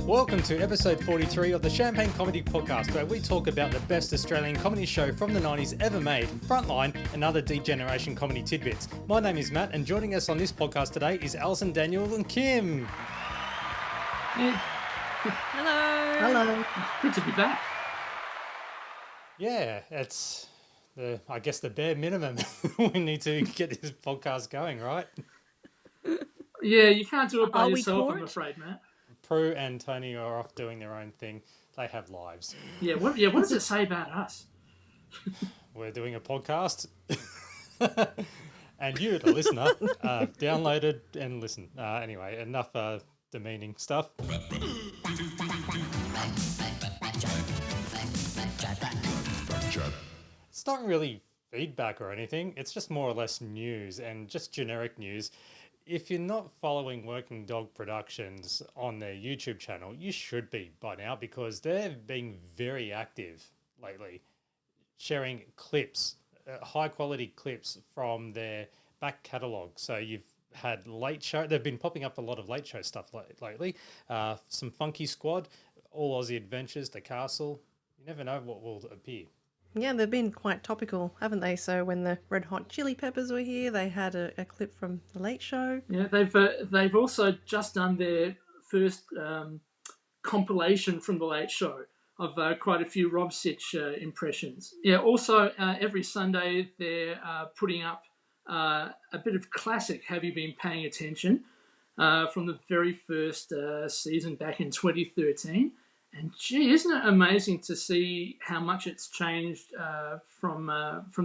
Welcome to episode 43 of the Champagne Comedy Podcast, where we talk about the best Australian comedy show from the 90s ever made, Frontline, and other D-Generation comedy tidbits. My name is Matt, and joining us on this podcast today is Alison, Daniel, and Kim. Hey. Hello. Hello. Good to be back. Yeah, it's I guess the bare minimum. We need to get this podcast going, right? Yeah, you can't do it by Are we yourself, caught? I'm afraid, Matt. Prue and Tony are off doing their own thing. They have lives. Yeah, what does it say about us? We're doing a podcast. And you, the listener, downloaded and listen. Anyway, enough demeaning stuff. It's not really feedback or anything. It's just more or less news and just generic news. If you're not following Working Dog Productions on their YouTube channel, you should be by now, because they're being very active lately, sharing clips, high quality clips from their back catalogue. So you've had Late Show. They've been popping up a lot of Late Show stuff lately. Some Funky Squad, All Aussie Adventures, The Castle. You never know what will appear. Yeah, they've been quite topical, haven't they? So when the Red Hot Chili Peppers were here, they had a clip from The Late Show. Yeah, they've also just done their first compilation from The Late Show of quite a few Rob Sitch impressions. Yeah, also every Sunday they're putting up a bit of classic Have You Been Paying Attention from the very first season back in 2013. And gee, isn't it amazing to see how much it's changed from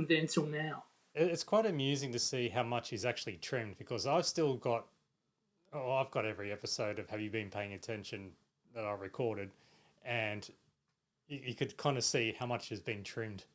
then till now? It's quite amusing to see how much is actually trimmed, because I've got every episode of Have You Been Paying Attention that I recorded, and you could kind of see how much has been trimmed,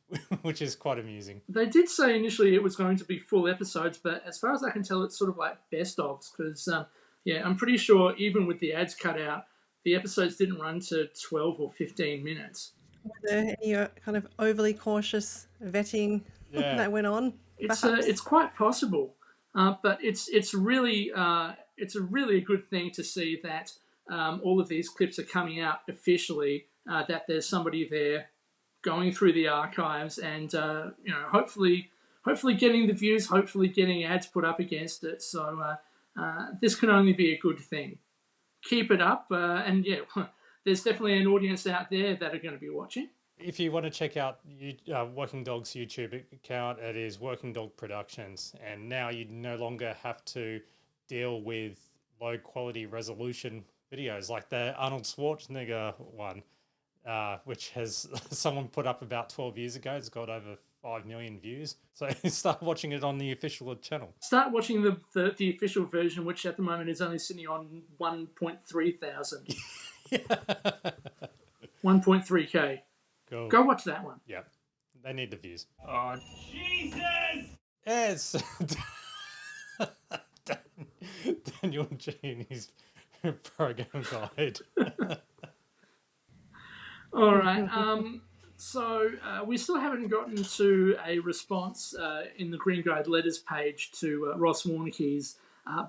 which is quite amusing. They did say initially it was going to be full episodes, but as far as I can tell, it's sort of like best ofs, because I'm pretty sure even with the ads cut out, the episodes didn't run to 12 or 15 minutes. Were there any kind of overly cautious vetting that went on? It's quite possible, but it's really a really good thing to see that all of these clips are coming out officially. That there's somebody there going through the archives and hopefully getting the views, hopefully getting ads put up against it. So this can only be a good thing. Keep it up, and yeah, there's definitely an audience out there that are going to be watching. If you want to check out Working Dog's YouTube account, it is Working Dog Productions, and now you no longer have to deal with low quality resolution videos like the Arnold Schwarzenegger one, which has someone put up about 12 years ago. It's got over 5 million views. So start watching it on the official channel. Start watching the official version, which at the moment is only sitting on 1.3 thousand. 1.3K. Cool. Go watch that one. Yeah, they need the views. Oh, Jesus! Yes. Daniel G and his program guide. All right. So we still haven't gotten to a response in the Green Guide letters page to Ross Warnicki's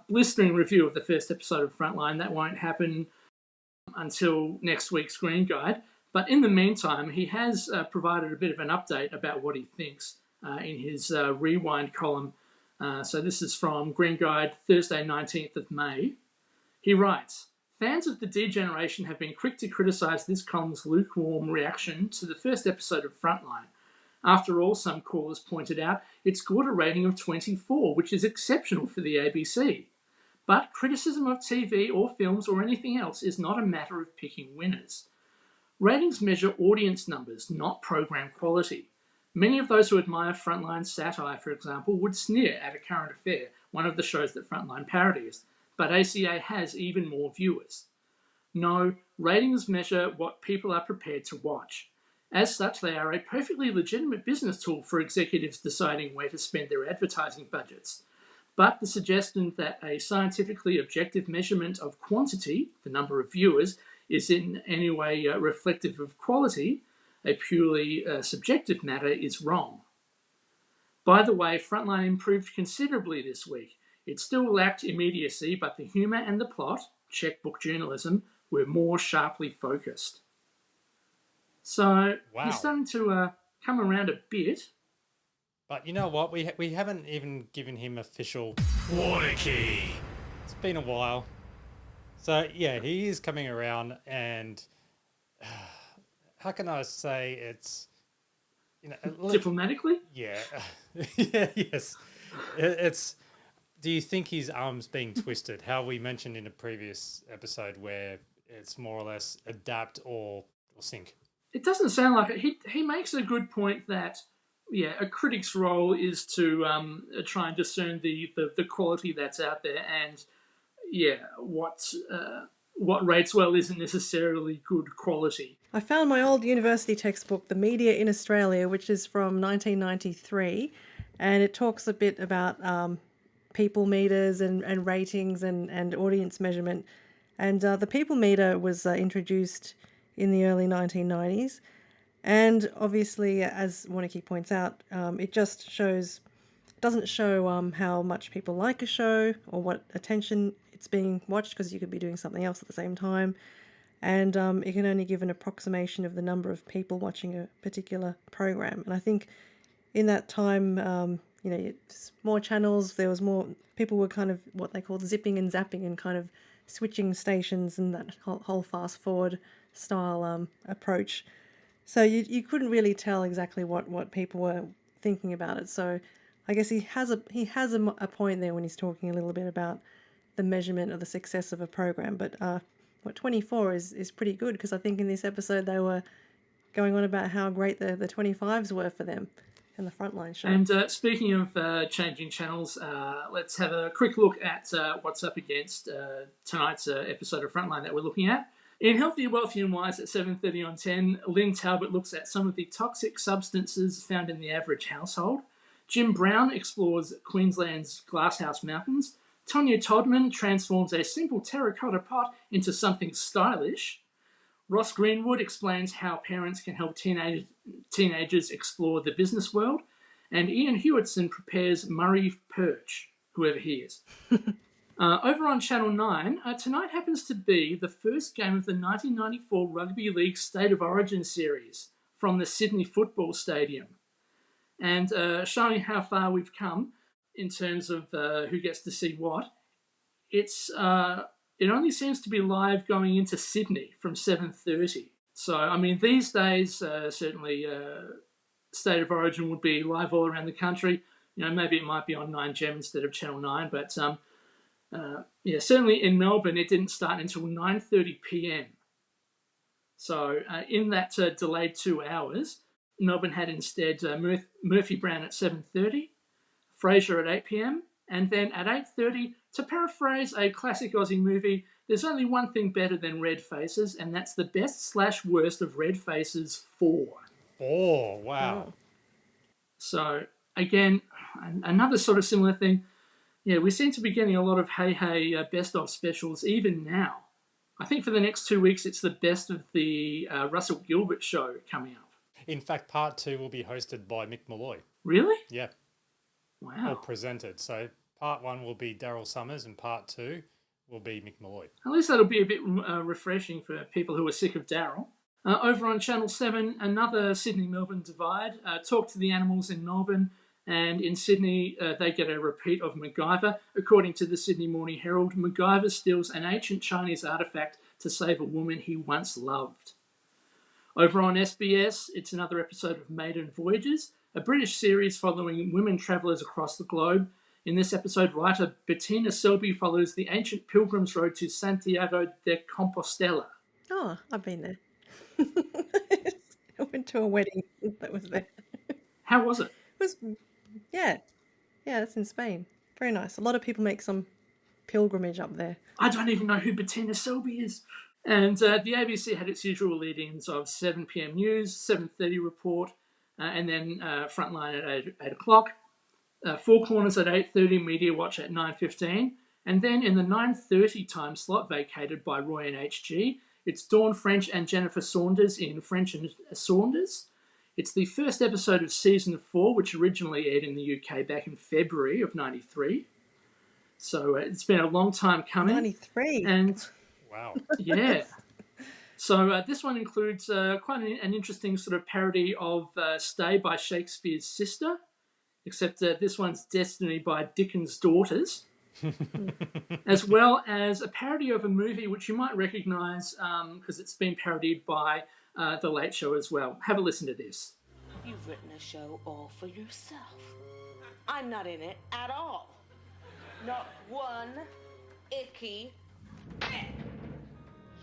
blistering review of the first episode of Frontline. That won't happen until next week's Green Guide. But in the meantime, he has provided a bit of an update about what he thinks in his Rewind column. So this is from Green Guide, Thursday, 19th of May. He writes, "Fans of the D-Generation have been quick to criticise this column's lukewarm reaction to the first episode of Frontline. After all, some callers pointed out, it scored a rating of 24, which is exceptional for the ABC. But criticism of TV or films or anything else is not a matter of picking winners. Ratings measure audience numbers, not program quality. Many of those who admire Frontline satire, for example, would sneer at A Current Affair, one of the shows that Frontline parodies. But ACA has even more viewers. No, ratings measure what people are prepared to watch. As such, they are a perfectly legitimate business tool for executives deciding where to spend their advertising budgets. But the suggestion that a scientifically objective measurement of quantity, the number of viewers, is in any way reflective of quality, a purely subjective matter is wrong. By the way, Frontline improved considerably this week. It still lacked immediacy, but the humour and the plot, checkbook journalism, were more sharply focused. So he's Wow. starting to come around a bit. But you know what? We haven't even given him official Warner Key. It's been a while. So yeah, he is coming around, and how can I say it's, Diplomatically? yeah, yeah, yes, it's. Do you think his arm's being twisted? How we mentioned in a previous episode, where it's more or less adapt or sink. It doesn't sound like it. He makes a good point that, yeah, a critic's role is to try and discern the quality that's out there, and yeah, what rates well isn't necessarily good quality. I found my old university textbook, The Media in Australia, which is from 1993, and it talks a bit about people meters and ratings and audience measurement. And the people meter was introduced in the early 1990s. And obviously, as Warnicky points out, it just doesn't show how much people like a show or what attention it's being watched, because you could be doing something else at the same time. And it can only give an approximation of the number of people watching a particular program. And I think in that time, it's more channels, there was more, people were kind of what they called zipping and zapping and kind of switching stations and that whole fast forward style approach. So you couldn't really tell exactly what people were thinking about it. So I guess he has a point there when he's talking a little bit about the measurement of the success of a program. But 24 is pretty good, because I think in this episode they were going on about how great the 25s were for them in the Frontline show. And speaking of changing channels, let's have a quick look at what's up against tonight's episode of Frontline that we're looking at. In Healthy, Wealthy and Wise at 7:30 on 10, Lynn Talbot looks at some of the toxic substances found in the average household. Jim Brown explores Queensland's Glasshouse Mountains. Tonya Todman transforms a simple terracotta pot into something stylish. Ross Greenwood explains how parents can help teenagers explore the business world. And Ian Hewitson prepares Murray Perch, whoever he is. Over on Channel 9, tonight happens to be the first game of the 1994 Rugby League State of Origin series from the Sydney Football Stadium. And showing how far we've come in terms of who gets to see what, it only seems to be live going into Sydney from 7:30. So, I mean, these days, certainly State of Origin would be live all around the country. Maybe it might be on 9Gem instead of Channel 9, but certainly in Melbourne, it didn't start until 9:30 p.m. So in that delayed 2 hours, Melbourne had instead Murphy Brown at 7:30, Frasier at 8 p.m, and then at 8:30, to paraphrase a classic Aussie movie, there's only one thing better than Red Faces, and that's the best/worst of Red Faces 4. Oh, wow. So, again, another sort of similar thing. Yeah, we seem to be getting a lot of best of specials even now. I think for the next 2 weeks, it's the best of the Russell Gilbert show coming up. In fact, part 2 will be hosted by Mick Malloy. Really? Yeah. Wow. Or presented. So part 1 will be Daryl Summers and part 2 will be Mick Malloy. At least that'll be a bit refreshing for people who are sick of Daryl. Over on Channel 7, another Sydney-Melbourne divide. Talk to the Animals in Melbourne. And in Sydney, they get a repeat of MacGyver. According to the Sydney Morning Herald, MacGyver steals an ancient Chinese artefact to save a woman he once loved. Over on SBS, it's another episode of Maiden Voyages, a British series following women travellers across the globe. In this episode, writer Bettina Selby follows the ancient pilgrim's road to Santiago de Compostela. Oh, I've been there. I went to a wedding that was there. How was it? It was, yeah, that's in Spain. Very nice. A lot of people make some pilgrimage up there. I don't even know who Bettina Selby is. And the ABC had its usual lead-ins of 7 p.m. news, 7:30 report, and then Frontline at 8 o'clock. Four Corners at 8:30, Media Watch at 9:15. And then in the 9:30 time slot vacated by Roy and HG It's Dawn French and Jennifer Saunders in French and Saunders. It's the first episode of season 4, which originally aired in the UK back in February of '93. So it's been a long time coming. 93. And Wow. yeah. So this one includes quite an interesting sort of parody of Stay by Shakespeare's Sister, except this one's Destiny by Dickens' Daughters, as well as a parody of a movie which you might recognise because it's been parodied by The Late Show as well. Have a listen to this. You've written a show all for yourself. I'm not in it at all. Not one icky peck.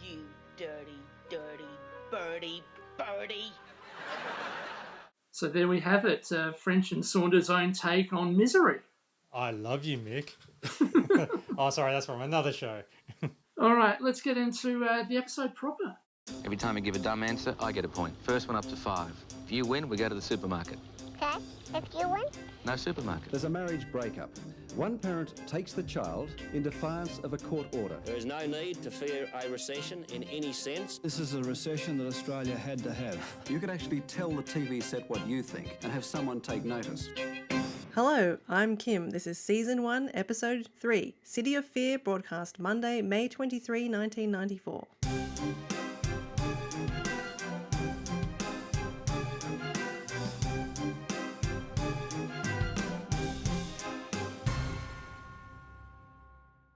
You dirty, dirty, birdie. So there we have it, French and Saunders' own take on Misery. I love you, Mick. Oh, sorry, that's from another show. All right, let's get into the episode proper. Every time you give a dumb answer, I get a point. First one up to 5. If you win, we go to the supermarket. Okay, if you win. No supermarket. There's a marriage breakup. One parent takes the child in defiance of a court order. There is no need to fear a recession in any sense. This is a recession that Australia had to have. You could actually tell the TV set what you think and have someone take notice. Hello, I'm Kim. This is Season 1, Episode 3, City of Fear, broadcast Monday, May 23, 1994.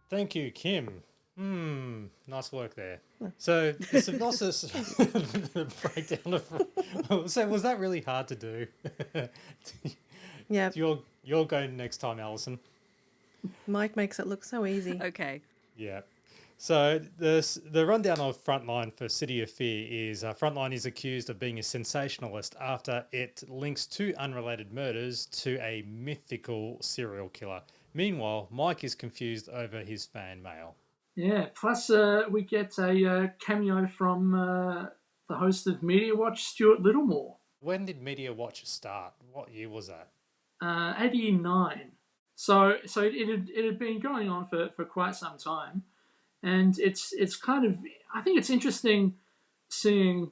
Thank you, Kim. Nice work there. So the synopsis, the breakdown of. So was that really hard to do? Yeah, You're going next time, Alison. Mike makes it look so easy. Okay. Yeah. So the rundown of Frontline for City of Fear is Frontline is accused of being a sensationalist after it links 2 unrelated murders to a mythical serial killer. Meanwhile, Mike is confused over his fan mail. Yeah, plus we get a cameo from the host of Media Watch, Stuart Littlemore. When did Media Watch start? What year was that? 89. So it had been going on for quite some time, and it's kind of, I think it's interesting seeing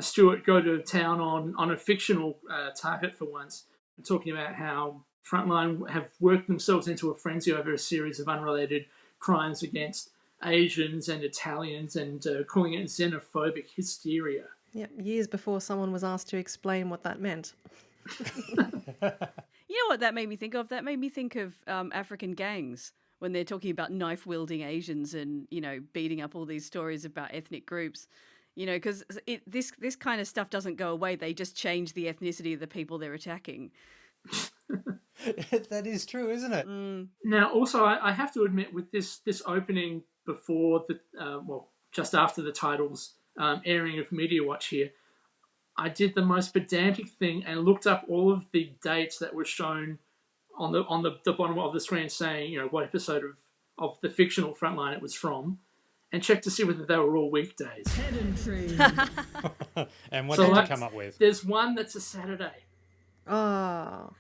Stuart go to town on a fictional target for once, talking about how Frontline have worked themselves into a frenzy over a series of unrelated crimes against Asians and Italians, and calling it xenophobic hysteria. Yep, years before someone was asked to explain what that meant. You know what that made me think of? That made me think of African gangs when they're talking about knife-wielding Asians and, you know, beating up all these stories about ethnic groups. You know, because this kind of stuff doesn't go away. They just change the ethnicity of the people they're attacking. That is true, isn't it? Now, also, I have to admit, with this opening before the just after the titles airing of Media Watch here, I did the most pedantic thing and looked up all of the dates that were shown on the bottom of the screen, saying, you know, what episode of the fictional Frontline it was from, and checked to see whether they were all weekdays. And what So did you that's- come up with? There's one that's a Saturday. Oh.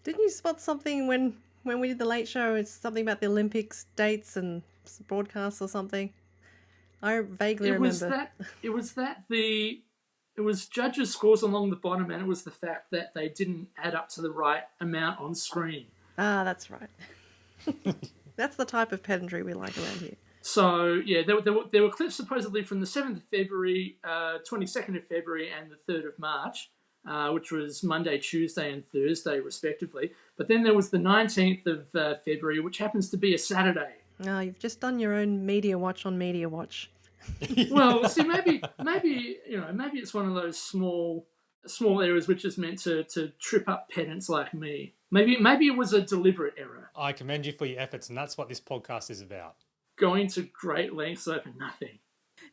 Didn't you spot something when we did the Late Show? It's something about the Olympics dates and broadcasts or something. I vaguely remember. It was judges' scores along the bottom, and it was the fact that they didn't add up to the right amount on screen. Ah, that's right. That's the type of pedantry we like around here. So yeah, there were clips supposedly from the 7th of February, 22nd of February, and the 3rd of March, which was Monday, Tuesday, and Thursday, respectively. But then there was the 19th of February, which happens to be a Saturday. No, you've just done your own Media Watch on Media Watch. Well, see, maybe it's one of those small errors which is meant to trip up pedants like me. Maybe it was a deliberate error. I commend you for your efforts, and that's what this podcast is about. Going to great lengths over nothing.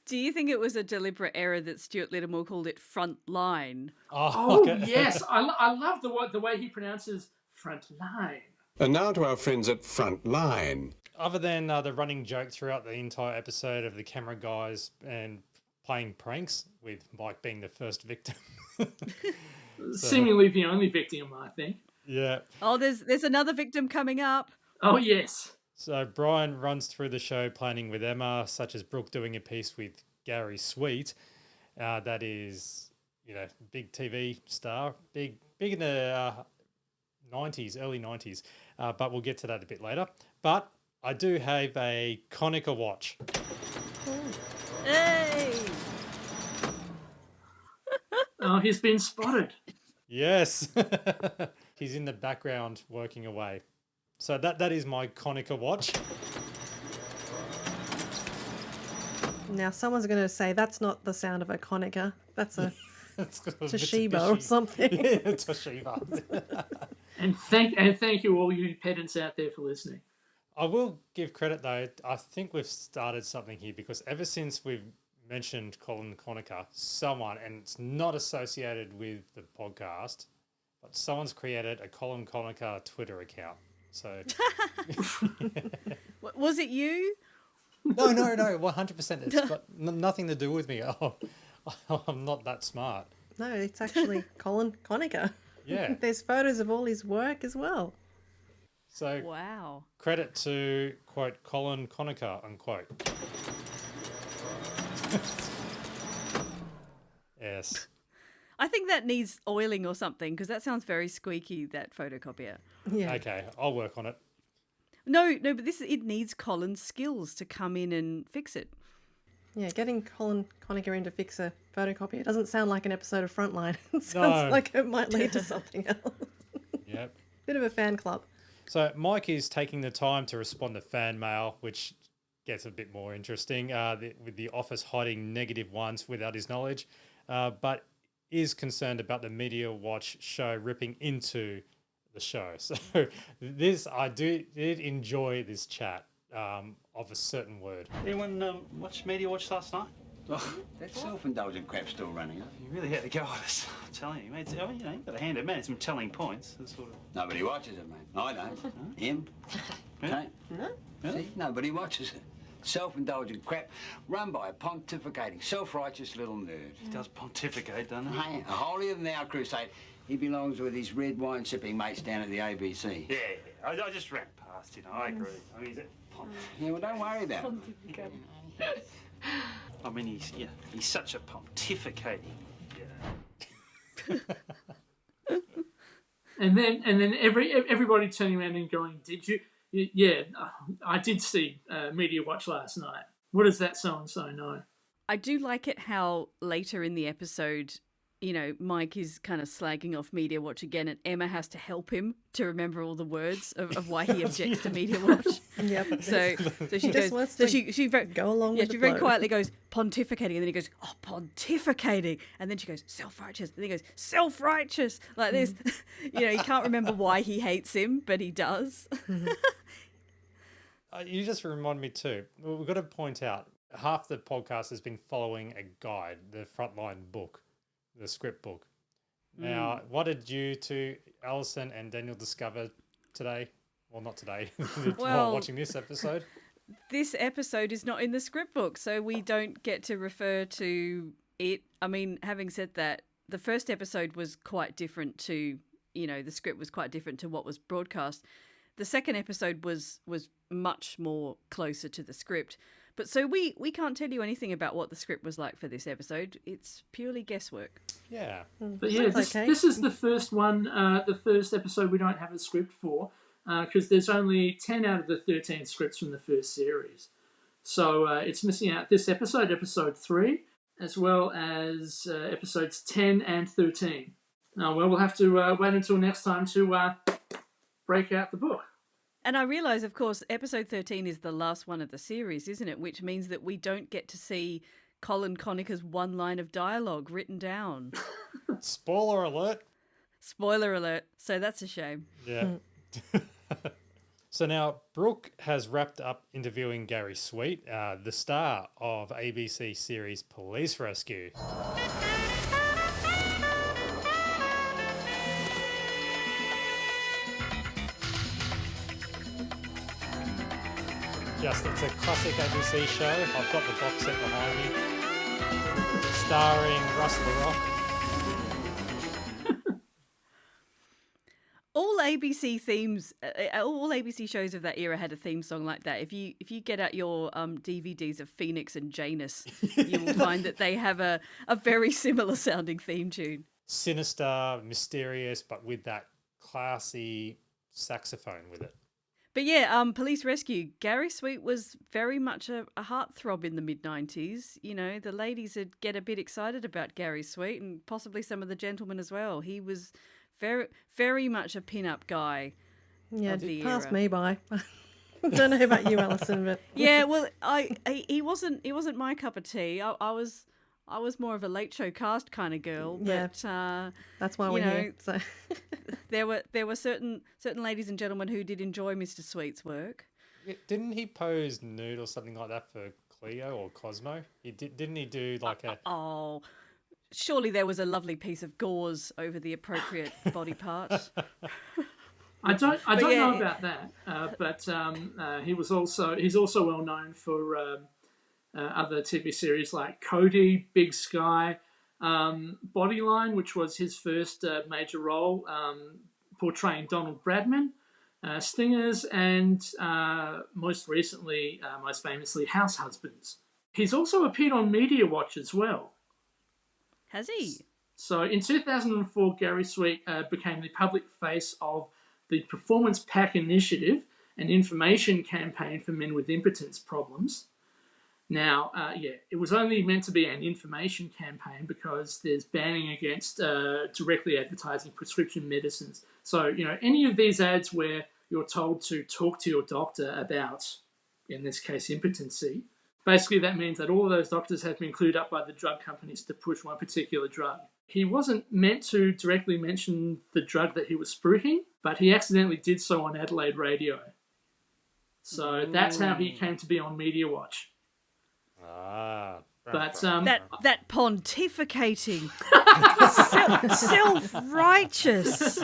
Do you think it was a deliberate error that Stuart Littlemore called it Frontline? Oh, okay. yes. I love the way he pronounces Frontline. And now to our friends at Frontline. Other than the running joke throughout the entire episode of the camera guys and playing pranks, with Mike being the first victim. Seemingly the only victim, I think. Yeah. Oh, there's another victim coming up. Oh, yes. So Brian runs through the show planning with Emma, such as Brooke doing a piece with Gary Sweet. That is, big TV star, big in the 90s, early 90s. But we'll get to that a bit later. But I do have a Conica watch. Hey! Oh, he's been spotted. Yes. He's in the background working away. So that is my Conica watch. Now, someone's going to say that's not the sound of a Conica. That's a It's Toshiba or something. Yeah, Toshiba. And thank you all you pedants out there for listening. I will give credit though. I think we've started something here because ever since we've mentioned Colin Conica, someone, and it's not associated with the podcast, but someone's created a Colin Conica Twitter account. So Was it you? no, 100%. It's got nothing to do with me. I'm not that smart. No, it's actually Colin Conica. Yeah. There's photos of all his work as well. So Wow. credit to, quote, Colin Conica, unquote. Yes. I think that needs oiling or something because that sounds very squeaky, that photocopier. Yeah. Okay, I'll work on it. No, but it needs Colin's skills to come in and fix it. Yeah, getting Colin Conica in to fix a photocopier doesn't sound like an episode of Frontline. It sounds like it might lead to something else. Yep. Bit of a fan club. So Mike is taking the time to respond to fan mail, which gets a bit more interesting, with the office hiding negative ones without his knowledge, but is concerned about the Media Watch show ripping into the show. So I did enjoy this chat of a certain word. Anyone watch Media Watch last night? Oh, that self-indulgent crap's still running, huh? You really had to go at us. I'm telling you, mate. You've got to hand it, man. Some telling points. Sort of... Nobody watches it, mate. I don't. Him? Don't. No. See, nobody watches it. Self-indulgent crap run by a pontificating, self-righteous little nerd. He does pontificate, doesn't he? Hey, a holier-than-thou crusade. He belongs with his red wine-sipping mates down at the ABC. Yeah. I just ran past, I agree. I mean, he's Yeah, well, don't worry about it. I mean, he's such a pontificating. And then everybody turning around and going, "Did you? Yeah, I did see Media Watch last night. What does that so and so know?" I do like it how later in the episode, Mike is kind of slagging off Media Watch again, and Emma has to help him to remember all the words of why he objects to Media Watch. Yep. So she goes. So she go along with she the very flow. quietly goes pontificating, and then he goes, "Oh, pontificating," and then she goes self-righteous, and then he goes self-righteous like this. He can't remember why he hates him, but he does. You just remind me too. We've got to point out half the podcast has been following a guide, the Frontline book, the script book. Now, what did you two, Alison and Daniel, discover today? Well, not today. While watching this episode. This episode is not in the script book, so we don't get to refer to it. I mean, having said that, the first episode was quite different to, the script was quite different to what was broadcast. The second episode was much more closer to the script. But so we can't tell you anything about what the script was like for this episode. It's purely guesswork. Yeah. But yeah, this is the first one, the first episode we don't have a script for, because there's only 10 out of the 13 scripts from the first series. So it's missing out this episode, episode 3, as well as episodes 10 and 13. We'll have to wait until next time to break out the book. And I realise, of course, episode 13 is the last one of the series, isn't it? Which means that we don't get to see Colin Conica's one line of dialogue written down. Spoiler alert. Spoiler alert. So that's a shame. Yeah. So now Brooke has wrapped up interviewing Gary Sweet, the star of ABC series Police Rescue. It's a classic ABC show. I've got the box set behind me. Starring Russ the Rock. All ABC themes, all ABC shows of that era had a theme song like that. If you get out your DVDs of Phoenix and Janus, you will find that they have a very similar sounding theme tune. Sinister, mysterious, but with that classy saxophone with it. But yeah, Police Rescue, Gary Sweet was very much a heartthrob in the mid-90s. You know, the ladies would get a bit excited about Gary Sweet, and possibly some of the gentlemen as well. He was very, very much a pin-up guy of the passed era. me by. I don't know about you, Alison, but Yeah, well, he wasn't my cup of tea. I was more of a Late Show cast kind of girl, but that's why we're here. So there were certain ladies and gentlemen who did enjoy Mr. Sweet's work. Yeah, didn't he pose nude or something like that for Cleo or Cosmo? Didn't he do like a? Oh, surely there was a lovely piece of gauze over the appropriate body part. I don't know about that, but he's also well known for other TV series like Cody, Big Sky, Bodyline, which was his first major role, portraying Donald Bradman, Stingers, and most famously, House Husbands. He's also appeared on Media Watch as well. Has he? So in 2004, Gary Sweet became the public face of the Performance Pack Initiative, an information campaign for men with impotence problems. Now, it was only meant to be an information campaign because there's banning against directly advertising prescription medicines. So, any of these ads where you're told to talk to your doctor about, in this case, impotency, basically that means that all of those doctors have been clued up by the drug companies to push one particular drug. He wasn't meant to directly mention the drug that he was spruiking, but he accidentally did so on Adelaide radio. So that's how he came to be on Media Watch. But that pontificating, self-righteous.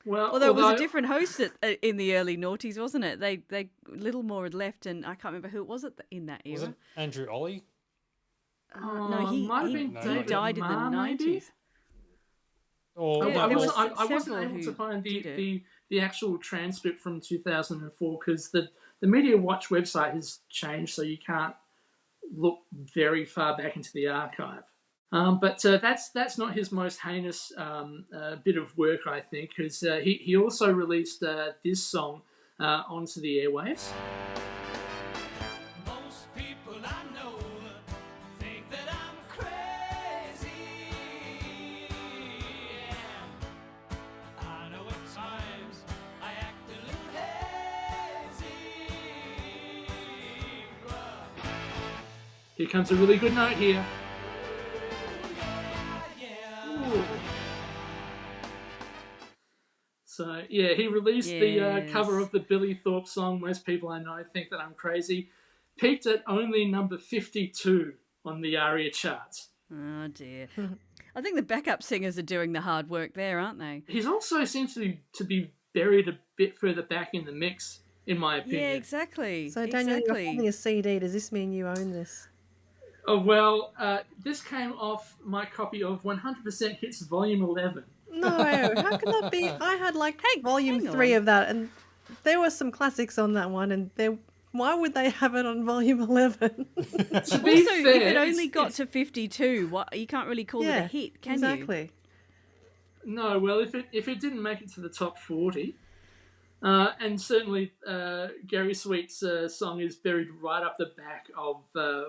Well, although it was a different host in the early noughties, wasn't it? They Littlemore had left, and I can't remember who it was in that era. Was it Andrew Ollie? No, he died in the 90s. I wasn't able to find the actual transcript from 2004 because the Media Watch website has changed, so you can't look very far back into the archive. But that's not his most heinous bit of work, I think, because he also released this song onto the airwaves. Here comes a really good note here. Ooh. So, he released the cover of the Billy Thorpe song, Most People I Know Think That I'm Crazy, peaked at only number 52 on the ARIA charts. Oh, dear. I think the backup singers are doing the hard work there, aren't they? He's also seems to be buried a bit further back in the mix, in my opinion. Yeah, exactly. So, Daniel, you're holding a CD. Does this mean you own this? Oh, well, this came off my copy of 100% Hits Volume 11. No, how can that be? I had volume 3 of that, and there were some classics on that one, and why would they have it on volume 11? To be fair, if it only got to 52, you can't really call it a hit, can you? Exactly. No, well, if it didn't make it to the top 40, and certainly Gary Sweet's song is buried right up the back of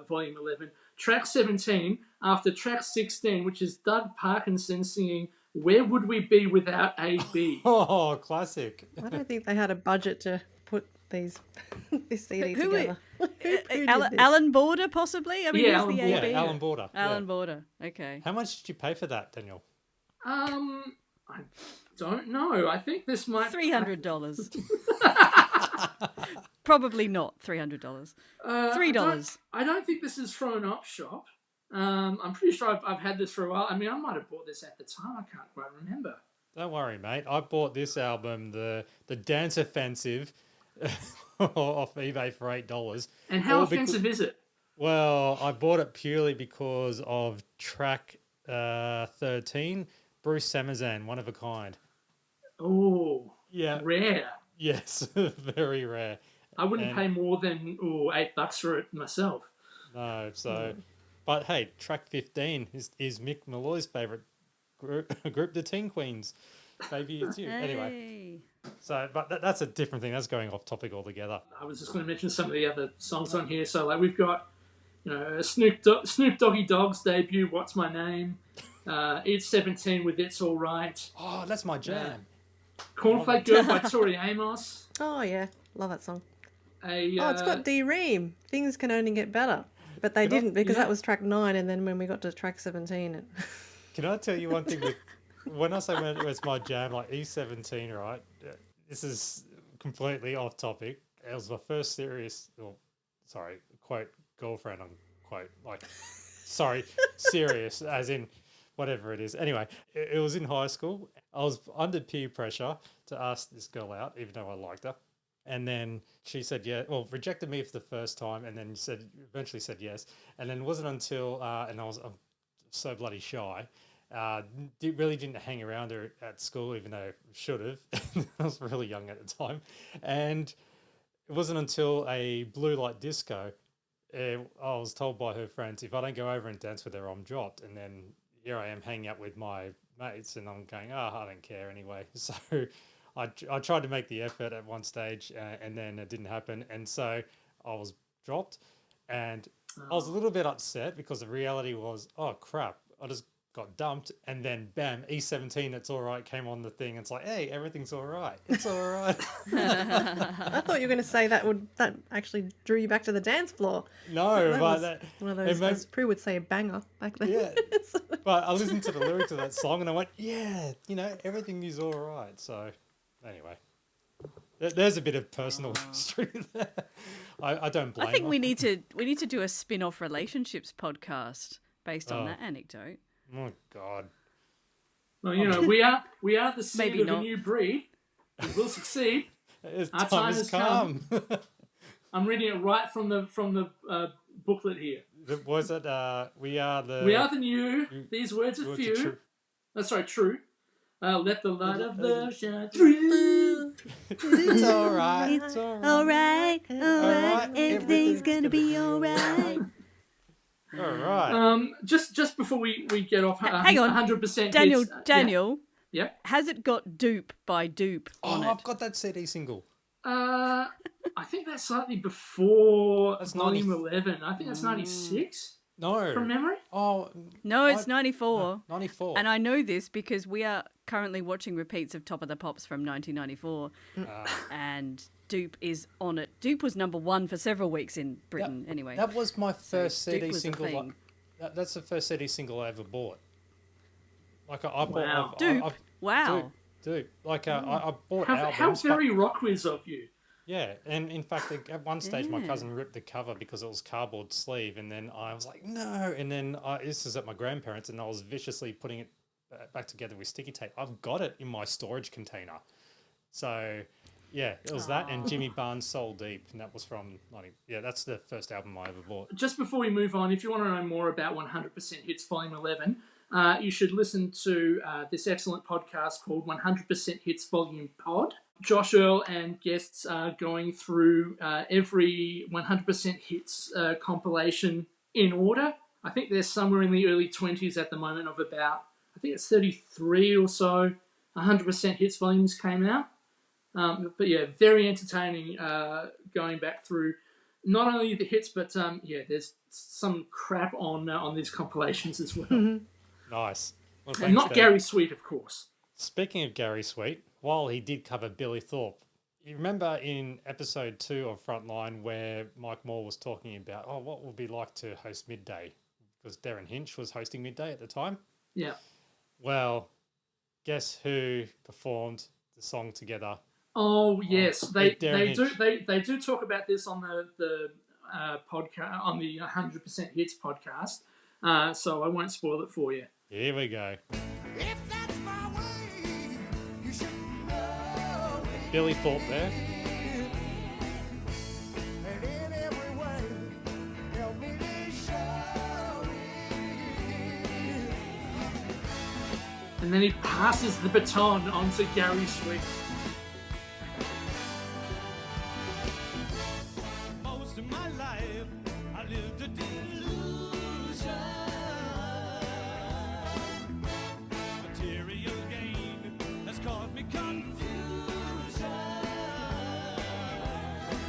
volume 11. Track 17, after track 16, which is Doug Parkinson singing Where Would We Be Without AB? Oh, classic. I don't think they had a budget to put this CD together. Alan Border, possibly? I mean, Yeah, who's Alan the Border. AB? Yeah, Alan Border. Alan Border, okay. How much did you pay for that, Daniel? I don't know. I think this might... $300. Probably not $300. $3. I don't think this is from an op shop. I'm pretty sure I've had this for a while. I mean, I might have bought this at the time. I can't quite remember. Don't worry, mate. I bought this album, the Dance Offensive, off eBay for $8. And how offensive is it? Well, I bought it purely because of track 13, Bruce Samazan, one of a kind. Oh, Yeah. rare. Yes, very rare. I wouldn't And- pay more than $8 for it myself. No, so, but hey, track 15 is Mick Malloy's favourite group, the Teen Queens. Maybe it's you. Anyway, so, but that's a different thing. That's going off topic altogether. I was just going to mention some of the other songs on here. So, like, we've got, Snoop Doggy Dogg's debut, What's My Name? It's 17 with It's All Right. Oh, that's my jam. Cornflake Girl by Tori Amos. Oh, yeah. Love that song. It's got D-Ream. Things Can Only Get Better. But they didn't because that was track 9, and then when we got to track 17... It... Can I tell you one thing? When I say when it's my jam, like E17, right? This is completely off topic. It was my first serious, quote, girlfriend, unquote. Like, serious, as in whatever it is. Anyway, it was in high school. I was under peer pressure to ask this girl out, even though I liked her. And then she said, yeah, well, rejected me for the first time, and then eventually said yes. And then it wasn't until, and I'm so bloody shy, really didn't hang around her at school, even though I should have. I was really young at the time. And it wasn't until a blue light disco, I was told by her friends, if I don't go over and dance with her, I'm dropped. And then here I am hanging out with my mates, and I'm going, I don't care anyway. So I tried to make the effort at one stage, and then it didn't happen. And so I was dropped, and I was a little bit upset because the reality was, oh, crap, I just got dumped. And then, bam, E17, It's All Right came on the thing. It's like, hey, everything's all right. It's all right. I thought you were going to say that actually drew you back to the dance floor. No, one of those, as Prue would say, a banger back then. Yeah, but I listened to the lyrics of that song, and I went, yeah, everything is all right. So... Anyway, there's a bit of personal history there. I don't blame. I think we need to do a spin-off relationships podcast based on that anecdote. Oh God. Well, we are the seed of a new breed. We will succeed. Our time has come. I'm reading it right from the booklet here. Was it? We are the new. These words are few. True. Let the light of love shine through. It's all right. It's all right. Everything's gonna be all right. All right. Just before we get off, hang on, 100% Daniel. hits, Daniel. Yeah. Has it got Dupe by Dupe on it? I've got that CD single. I think that's slightly before That's volume 11. I think that's 96. No. From memory? Oh. No, it's 94. 94. And I know this because we are currently watching repeats of Top of the Pops from 1994. And Dupe is on it. Dupe was number 1 for several weeks in Britain, anyway. That was my first CD Dupe was the single. thing. That's the first CD single I ever bought. Like I bought. Dupe? Wow. Dupe. Like I bought albums. How very rock whiz of you. Yeah, and in fact, at one stage, my cousin ripped the cover because it was cardboard sleeve, and then I was like, no. And then this is at my grandparents', and I was viciously putting it back together with sticky tape. I've got it in my storage container. So, yeah, it was that and Jimmy Barnes' Soul Deep, and that was from, that's the first album I ever bought. Just before we move on, if you want to know more about 100% Hits Volume 11, you should listen to this excellent podcast called 100% Hits Volume Pod. Josh Earl and guests are going through every 100% Hits compilation in order. I think they're somewhere in the early 20s at the moment of about, I think it's 33 or so 100% Hits volumes came out. But yeah, very entertaining going back through not only the hits, but there's some crap on these compilations as well. Nice. Well, and not Gary Sweet, of course. Speaking of Gary Sweet, while he did cover Billy Thorpe, you remember in episode 2 of Frontline where Mike Moore was talking about, what it would be like to host Midday? Because Darren Hinch was hosting Midday at the time. Yeah. Well, guess who performed the song together? Oh yes, they do talk about this on the podcast, on the 100% Hits podcast. So I won't spoil it for you. Here we go. If that's my way, you should know it. Billy Thorpe there. And in every way, help me to show it. And then he passes the baton onto Gary Sweet. Most of my life, I lived a delusion. Material gain has caused me confusion.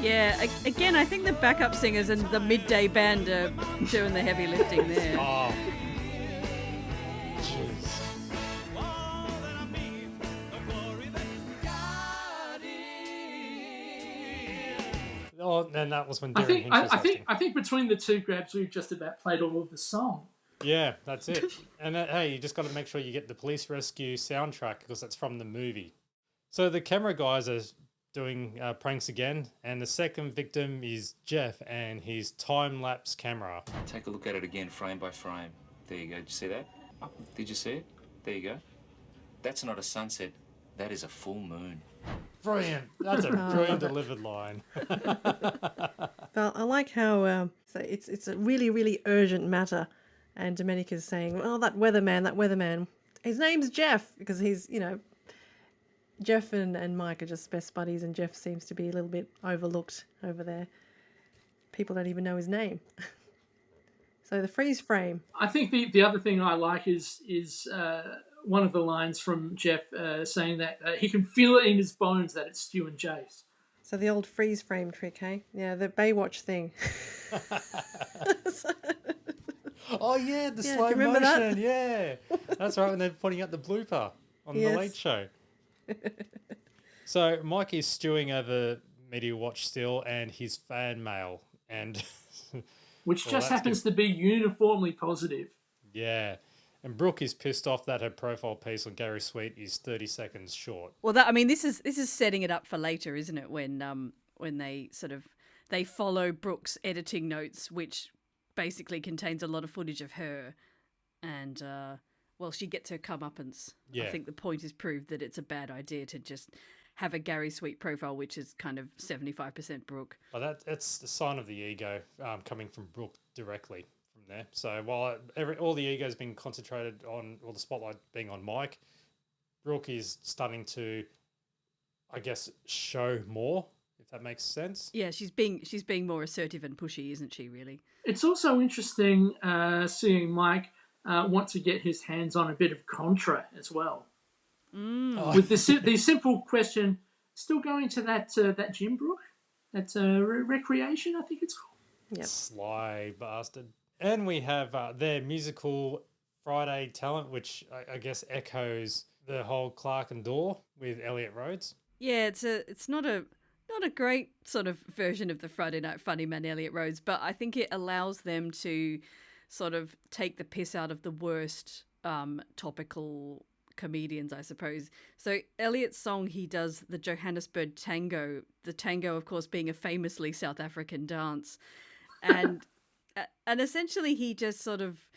Yeah, again, I think the backup singers and the midday band are doing the heavy lifting there. Oh. Jeez. Oh, and that was when I Darren think Hinch was I think between the two grabs, we've just about played all of the song. Yeah, that's it. And hey, you just got to make sure you get the police rescue soundtrack because that's from the movie. So the camera guys are doing pranks again, and the second victim is Jeff and his time-lapse camera. Take a look at it again, frame by frame. There you go. Did you see that? Oh, did you see it? There you go. That's not a sunset. That is a full moon. Brilliant. That's a brilliant delivered line. Well, I like how so it's a really, really urgent matter, and Domenica's saying, "Well, that weatherman, his name's Jeff," because he's, Jeff and Mike are just best buddies, and Jeff seems to be a little bit overlooked over there. People don't even know his name. So the freeze frame. I think the other thing I like is one of the lines from Jeff saying that he can feel it in his bones that it's Stu and Jace. So the old freeze frame trick, hey? Yeah, the Baywatch thing. Oh yeah, the Yeah, do slow you remember that? motion. Yeah, that's right. When they're putting out the blooper on Yes. the Late Show. So Mike is stewing over Media Watch still and his fan mail, and Which well, just that's happens good. to be uniformly positive. Yeah, and Brooke is pissed off that her profile piece on Gary Sweet is 30 seconds short. Well, this is setting it up for later, isn't it? When they they follow Brooke's editing notes, which basically contains a lot of footage of her, and she gets her comeuppance. Yeah. I think the point is proved that it's a bad idea to just have a Gary Sweet profile, which is kind of 75% Brooke. But that's the sign of the ego coming from Brooke directly from there. So while all the ego's been concentrated on, or the spotlight being on Mike, Brooke is starting to, I guess, show more, if that makes sense. Yeah, she's being more assertive and pushy, isn't she? Really. It's also interesting seeing Mike want to get his hands on a bit of Contra as well. With the simple question, still going to that gym, Brooke? That recreation, I think it's called. Yep. Sly bastard. And we have their musical Friday talent, which I guess echoes the whole Clark and Dorr with Elliot Rhodes. Yeah, it's not a great sort of version of the Friday Night Funny Man Elliot Rhodes, but I think it allows them to sort of take the piss out of the worst topical comedians, I suppose. So Elliot's song, he does the Johannesburg tango, the tango of course being a famously South African dance, and essentially he just sort of,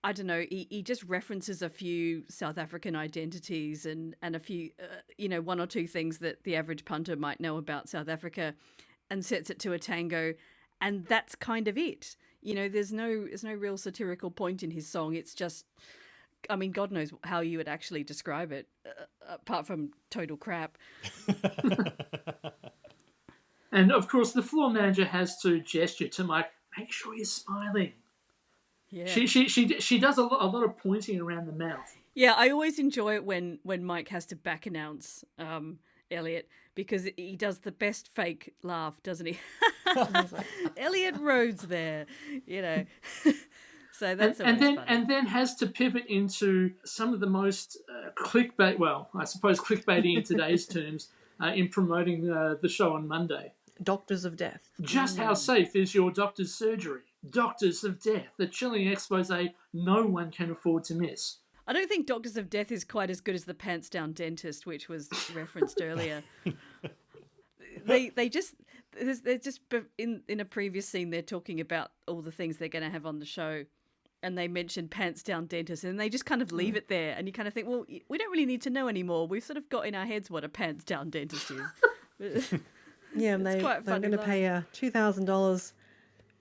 I don't know, he just references a few South African identities and a few one or two things that the average punter might know about South Africa, and sets it to a tango, and that's kind of it. There's no real satirical point in his song. It's just, I mean, God knows how you would actually describe it, apart from total crap. And of course, the floor manager has to gesture to Mike, make sure you're smiling. Yeah. She does a lot of pointing around the mouth. Yeah, I always enjoy it when Mike has to back announce Elliot, because he does the best fake laugh, doesn't he? Elliot Rhodes there, So that's and funny. then has to pivot into some of the most clickbait. Well, I suppose clickbaity in today's terms in promoting the show on Monday. Doctors of Death. Just how safe is your doctor's surgery? Doctors of Death, the chilling expose no one can afford to miss. I don't think Doctors of Death is quite as good as the Pants Down Dentist, which was referenced earlier. They're just in a previous scene they're talking about all the things they're going to have on the show, and they mention Pants Down Dentist, and they just kind of leave it there, and you kind of think, well, we don't really need to know anymore. We've sort of got in our heads what a Pants Down Dentist is. Yeah, and they're funny going to pay $2,000,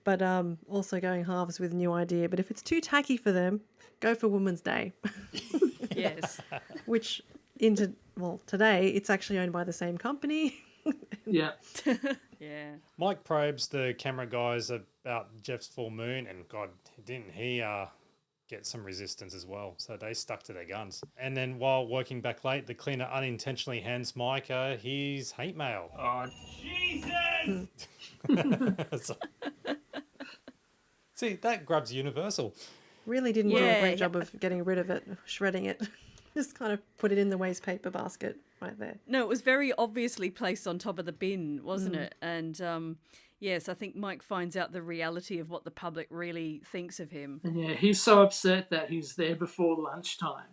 but also going halves with New Idea. But if it's too tacky for them, go for Women's Day. Yes. which today it's actually owned by the same company. Yeah. Yeah. Mike probes the camera guys about Jeff's full moon, and God, didn't he get some resistance as well? So they stuck to their guns. And then while working back late, the cleaner unintentionally hands Mike his hate mail. Oh, Jesus! So- See, that grabs universal. Really didn't do a Yeah, great job of getting rid of it, shredding it. Just kind of put it in the waste paper basket right there. No, it was very obviously placed on top of the bin, wasn't it? And yes, I think Mike finds out the reality of what the public really thinks of him. And yeah, he's so upset that he's there before lunchtime.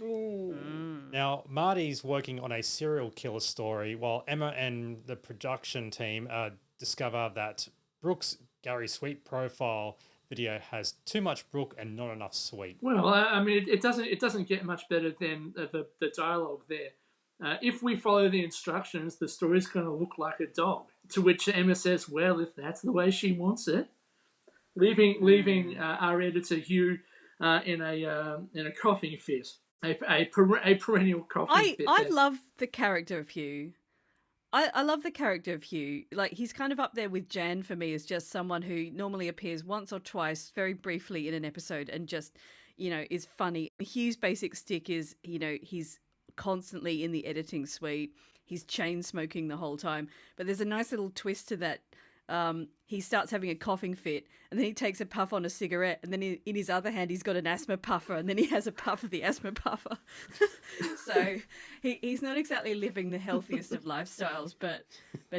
Now, Marty's working on a serial killer story while Emma and the production team discover that Brooke's Gary Sweet profile video has too much Brooke and not enough Sweet. Well, I mean, it doesn't get much better than the dialogue there. If we follow the instructions, the story's going to look like a dog. To which Emma says, "Well, if that's the way she wants it," leaving our editor Hugh in a coughing fit, a perennial coughing fit. I love the character of Hugh. I love the character of Hugh. Like, he's kind of up there with Jan for me as just someone who normally appears once or twice very briefly in an episode and just, is funny. Hugh's basic stick is, he's constantly in the editing suite. He's chain smoking the whole time. But there's a nice little twist to that. He starts having a coughing fit, and then he takes a puff on a cigarette, and then in his other hand he's got an asthma puffer, and then he has a puff of the asthma puffer. So he's not exactly living the healthiest of lifestyles, but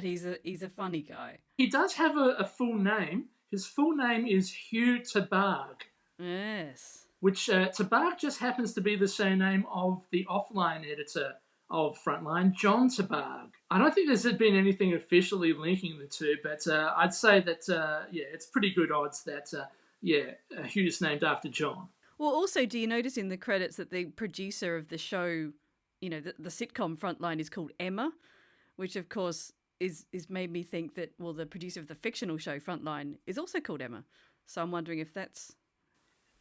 he's a funny guy. He does have a full name. His full name is Hugh Tabarg. Yes. Which Tabarg just happens to be the surname of the offline editor of Frontline, John Tabarg. I don't think there's been anything officially linking the two, but I'd say that, it's pretty good odds that, Hugh's named after John. Well, also, do you notice in the credits that the producer of the show, the sitcom Frontline is called Emma, which of course is made me think that, well, the producer of the fictional show Frontline is also called Emma. So I'm wondering if that's...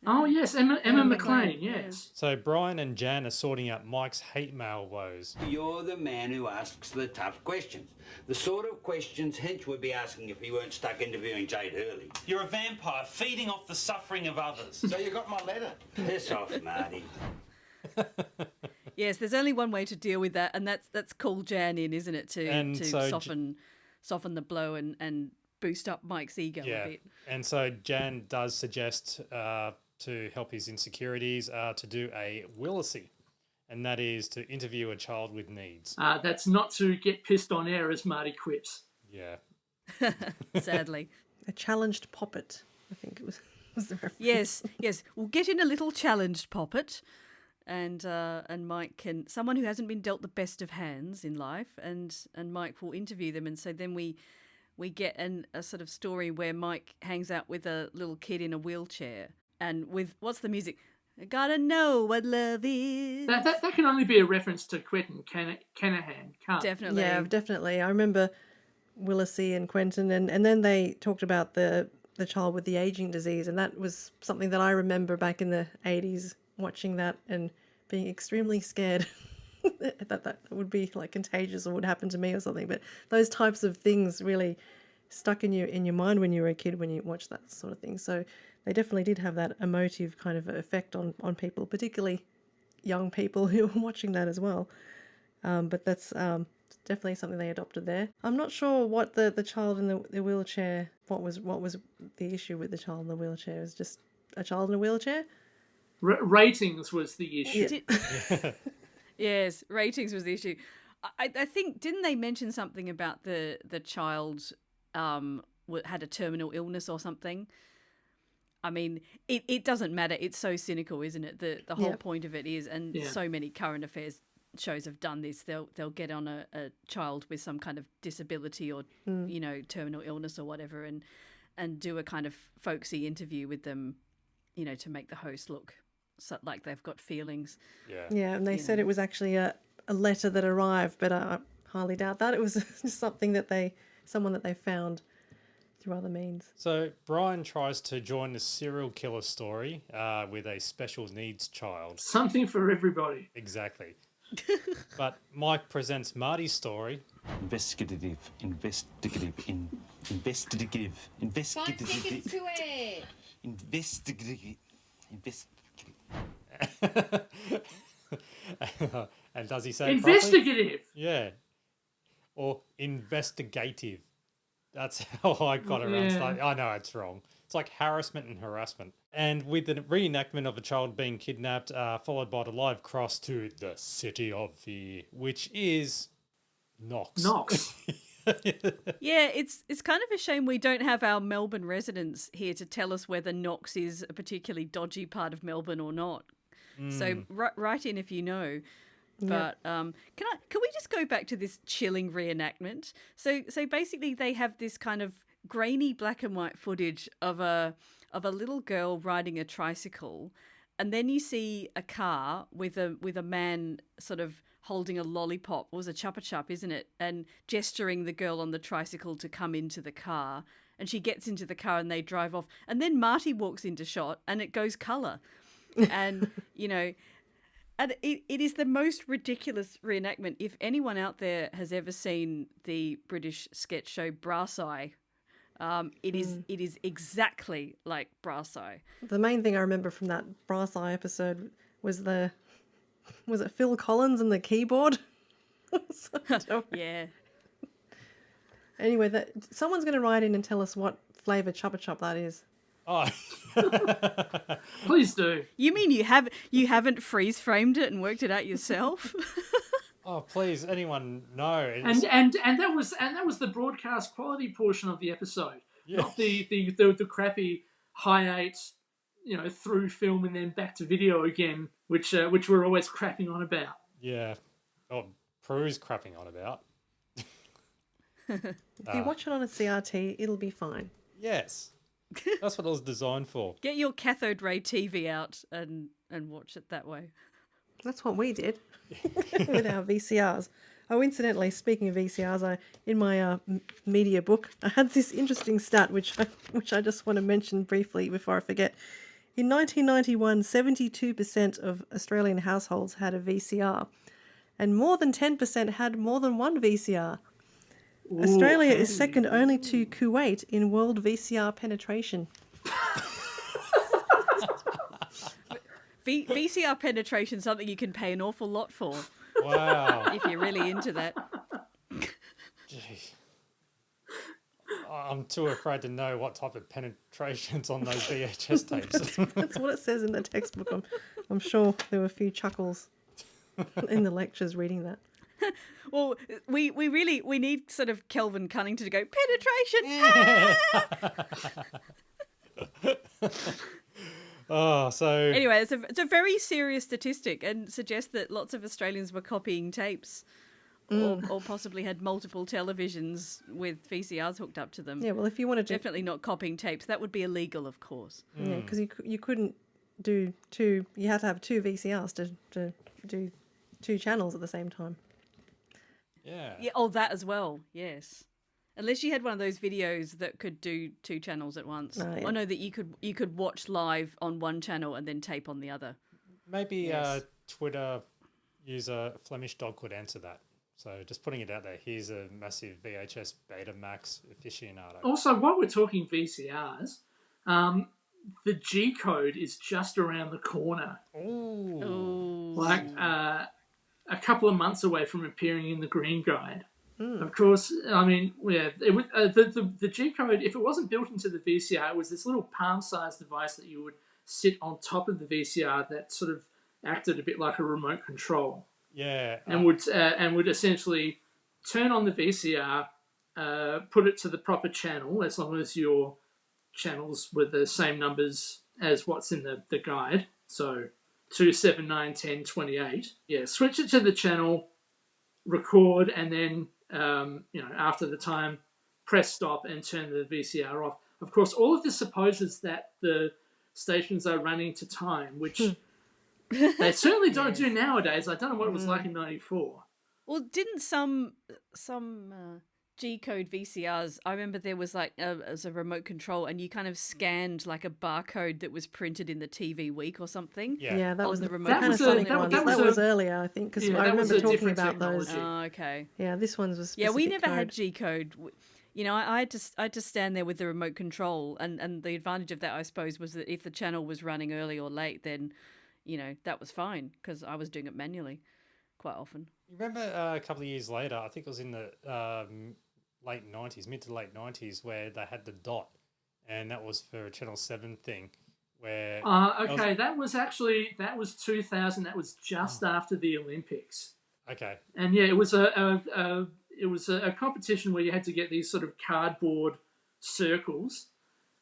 Oh, yes, Emma McLean, yes. So Brian and Jan are sorting out Mike's hate mail woes. You're the man who asks the tough questions. The sort of questions Hinch would be asking if he weren't stuck interviewing Jade Hurley. You're a vampire feeding off the suffering of others. So you got my letter? Piss off, Marty. Yes, there's only one way to deal with that, and that's call Jan in, isn't it? To so soften the blow and boost up Mike's ego a bit. And so Jan does suggest to help his insecurities to do a Willisy, and that is to interview a child with needs. That's not to get pissed on air, as Marty quips. Yeah. Sadly. A challenged poppet, I think it was the reference. Yes. We'll get in a little challenged poppet, and Mike someone who hasn't been dealt the best of hands in life, and Mike will interview them, and so then we get a sort of story where Mike hangs out with a little kid in a wheelchair, and with what's the music? I gotta know what love is. That can only be a reference to Quentin Canahan. Definitely. Yeah, definitely. I remember Willisy and Quentin, and then they talked about the child with the aging disease, and that was something that I remember back in the 80s, watching that and being extremely scared that would be like contagious or would happen to me or something. But those types of things really stuck in your mind when you were a kid, when you watched that sort of thing. So they definitely did have that emotive kind of effect on people, particularly young people who were watching that as well. But that's definitely something they adopted there. I'm not sure what the child in the wheelchair, what was the issue with the child in the wheelchair. It was just a child in a wheelchair? Ratings was the issue. Yes, ratings was the issue. I think, didn't they mention something about the child had a terminal illness or something? I mean, it doesn't matter. It's so cynical, isn't it? The whole point of it is, and so many current affairs shows have done this. They'll get on a child with some kind of disability or terminal illness or whatever, and do a kind of folksy interview with them, to make the host look like they've got feelings. Yeah, and they said it was actually a letter that arrived, but I highly doubt that. It was just someone that they found through other means. So Brian tries to join the serial killer story with a special needs child. Something for everybody. Exactly. But Mike presents Marty's story. Investigative. Don't stick it to it. And does he say it Investigative. properly? Yeah. Or investigative. That's how I got around. Yeah. I know it's wrong. It's like harassment and harassment. And with the reenactment of a child being kidnapped, followed by the live cross to the City of Fear, which is Knox. Knox. Yeah, it's kind of a shame we don't have our Melbourne residents here to tell us whether Knox is a particularly dodgy part of Melbourne or not. So write in if you know. But can we just go back to this chilling reenactment? So basically they have this kind of grainy black and white footage of a little girl riding a tricycle, and then you see a car with a man sort of holding a lollipop. It was a chupa chup, isn't it? And gesturing the girl on the tricycle to come into the car. And she gets into the car and they drive off. And then Marty walks into shot and it goes colour. And, you know, and it is the most ridiculous reenactment. If anyone out there has ever seen the British sketch show Brass Eye, it is exactly like Brass Eye. The main thing I remember from that Brass Eye episode was was it Phil Collins and the keyboard? Yeah. Anyway, someone's going to write in and tell us what flavour Chupa Chup that is. Oh. Please do. You mean you haven't freeze framed it and worked it out yourself? Oh, please, anyone know? And that was the broadcast quality portion of the episode, not the crappy high 8, through film and then back to video again, which we're always crapping on about. Yeah. Oh, Peru's crapping on about. If you watch it on a CRT, it'll be fine. Yes. That's what it was designed for. Get your cathode ray TV out and watch it that way. That's what we did with our VCRs. Oh, incidentally, speaking of VCRs, in my media book, I had this interesting stat which I just want to mention briefly before I forget. In 1991, 72% of Australian households had a VCR, and more than 10% had more than one VCR. Ooh, Australia is second only to Kuwait in world VCR penetration. VCR penetration, something you can pay an awful lot for. Wow. If you're really into that. Jeez. I'm too afraid to know what type of penetration's on those VHS tapes. That's what it says in the textbook. I'm sure there were a few chuckles in the lectures reading that. Well, we need sort of Kelvin Cunnington to go, penetration! Oh, so... Anyway, it's a very serious statistic and suggests that lots of Australians were copying tapes or possibly had multiple televisions with VCRs hooked up to them. Yeah, well, if you wanted to... Definitely not copying tapes. That would be illegal, of course. Yeah, because you couldn't do two... You had to have two VCRs to do two channels at the same time. Yeah. Oh, that as well, yes. Unless you had one of those videos that could do two channels at once. Oh, yeah. I know that you could watch live on one channel and then tape on the other. Maybe Twitter user Flemish Dog could answer that. So just putting it out there, he's a massive VHS Betamax aficionado. Also, while we're talking VCRs, the G code is just around the corner. Ooh. Like a couple of months away from appearing in the Green Guide. Of course, I mean, the G code, if it wasn't built into the VCR, it was this little palm-sized device that you would sit on top of the VCR that sort of acted a bit like a remote control. Yeah. And would essentially turn on the VCR, put it to the proper channel, as long as your channels were the same numbers as what's in the guide. So 2, 7, 9, 10, 28. Yeah, switch it to the channel, record, and then, after the time, press stop and turn the VCR off. Of course, all of this supposes that the stations are running to time, which they certainly don't do nowadays. I don't know what it was like in 94. Well, didn't some G-code VCRs, I remember there was like as a remote control, and you kind of scanned like a barcode that was printed in the TV Week or something. Yeah, that on was the the remote Panasonic control. ones. It That was earlier, I think, because I remember talking about those. Oh, okay. Yeah, this one's was Yeah, we specific never had code. G-code. You know, I had to stand there with the remote control, and the advantage of that, I suppose, was that if the channel was running early or late, then, you know, that was fine because I was doing it manually quite often. You remember a couple of years later, I think it was in the late 90s, mid to late 90s, where they had the dot, and that was for a Channel 7 thing. Where okay, that was 2000. That was just after the Olympics. Okay. And yeah, it was a competition where you had to get these sort of cardboard circles,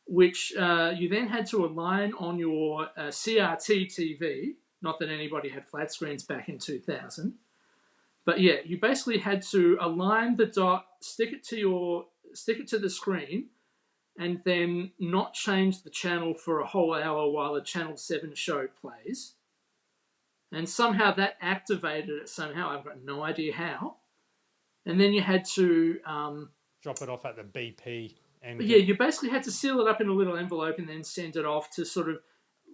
which you then had to align on your CRT TV. Not that anybody had flat screens back in 2000, but yeah, you basically had to align the dot, stick it to the screen, and then not change the channel for a whole hour while the Channel 7 show plays. And somehow that activated it somehow. I've got no idea how. And then you had to... drop it off at the BP. And yeah, you basically had to seal it up in a little envelope and then send it off to sort of,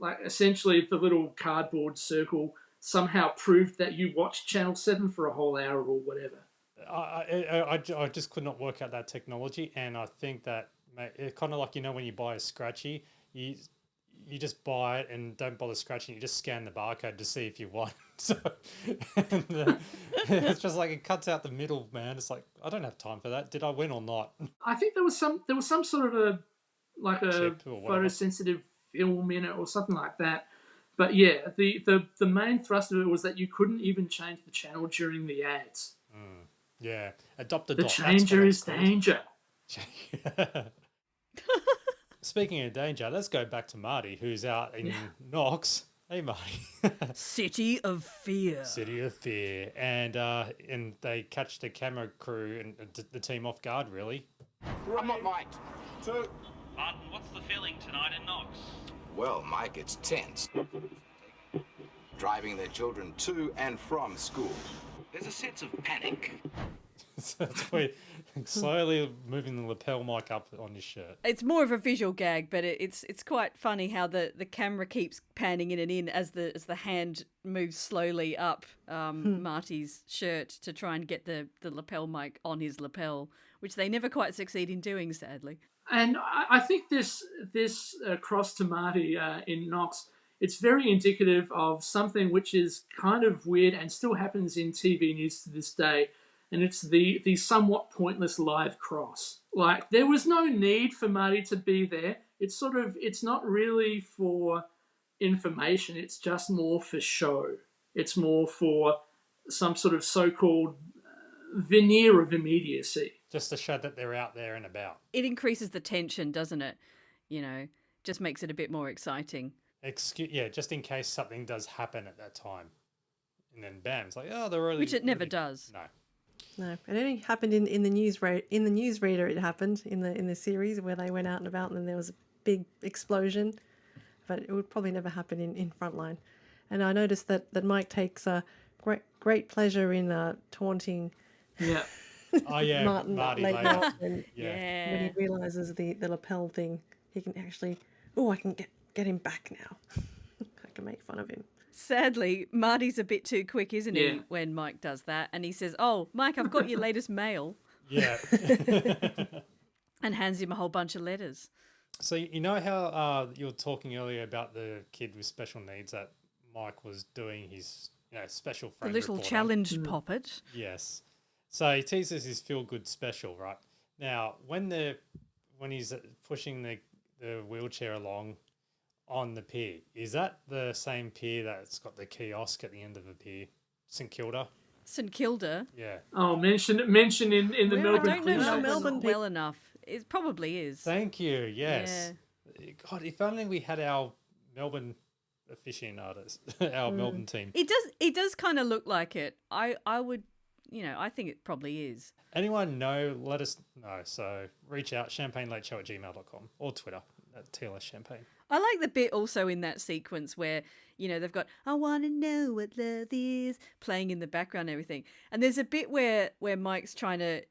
like, essentially the little cardboard circle somehow proved that you watched Channel 7 for a whole hour or whatever. I just could not work out that technology, and I think that it's kind of like, you know, when you buy a scratchy, you just buy it and don't bother scratching. You just scan the barcode to see if you won. So it's just like it cuts out the middle, man. It's like, I don't have time for that. Did I win or not? I think there was some sort of a Chip or whatever. photosensitive film in it or something like that. But yeah, the main thrust of it was that you couldn't even change the channel during the ads. Yeah, adopt a The dot. changer is danger. Speaking of danger, let's go back to Marty, who's out in Knox. Hey, Marty. City of Fear. City of Fear. And they catch the camera crew and the team off guard, really. I'm not Mike. Two. Martin, what's the feeling tonight in Knox? Well, Mike, it's tense. Driving their children to and from school. There's a sense of panic. So that's where slowly moving the lapel mic up on his shirt. It's more of a visual gag, but it's quite funny how the camera keeps panning in and in as the hand moves slowly up Marty's shirt to try and get the lapel mic on his lapel, which they never quite succeed in doing, sadly. And I think this cross to Marty in Knox, it's very indicative of something which is kind of weird and still happens in TV news to this day. And it's the somewhat pointless live cross. Like, there was no need for Marty to be there. It's not really for information. It's just more for show. It's more for some sort of so-called veneer of immediacy. Just to show that they're out there and about. It increases the tension, doesn't it? You know, just makes it a bit more exciting. Just in case something does happen at that time. And then bam, it's like, oh, they're already... Which it never does. No. No, it only happened in the newsreader. It happened in the series where they went out and about, and then there was a big explosion. But it would probably never happen in Frontline. And I noticed that Mike takes a great pleasure in taunting. Yeah. Oh yeah, Martin Marty late later. night when he realizes the lapel thing, he can actually. Oh, I can get him back now. I can make fun of him. Sadly, Marty's a bit too quick, isn't he, when Mike does that? And he says, "Oh, Mike, I've got your latest mail." Yeah. And hands him a whole bunch of letters. So you know how you were talking earlier about the kid with special needs that Mike was doing his special friend The little report on? challenged poppet. Yes. So he teases his feel-good special, right? Now, when he's pushing the wheelchair along on the pier, is that the same pier that's got the kiosk at the end of the pier? St Kilda? St Kilda? Yeah. Oh, mention in the Melbourne. I don't know Police Melbourne well enough. It probably is. Thank you, yes. Yeah. God, if only we had our Melbourne aficionados, our Melbourne team. It does kind of look like it. I would... I think it probably is. Anyone know, let us know. So reach out, champagnelateshow@gmail.com or Twitter @TLS Champagne. I like the bit also in that sequence where, they've got "I want to know what love is" playing in the background and everything. And there's a bit where Mike's trying to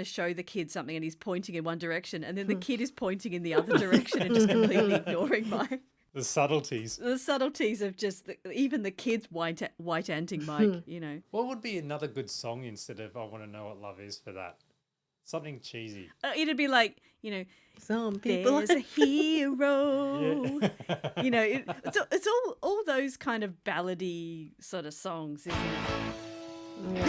show the kid something and he's pointing in one direction and then the kid is pointing in the other direction and just completely ignoring Mike. The subtleties. The subtleties of just even the kids white-anting Mike, What would be another good song instead of "I Want to Know What Love Is" for that? Something cheesy. It'd be like, some people. There's a hero. Yeah. It's all those kind of ballady sort of songs, isn't it?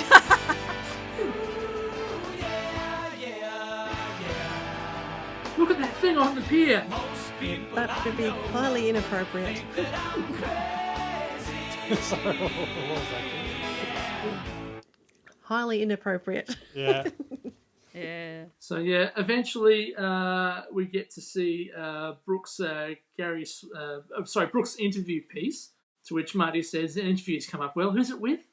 Look at that thing on the pier. That should be highly inappropriate. Sorry, what was that? Highly inappropriate. Yeah. Yeah. So yeah, eventually we get to see Brooks' Brooks' interview piece, to which Marty says the interview's come up well. Who's it with?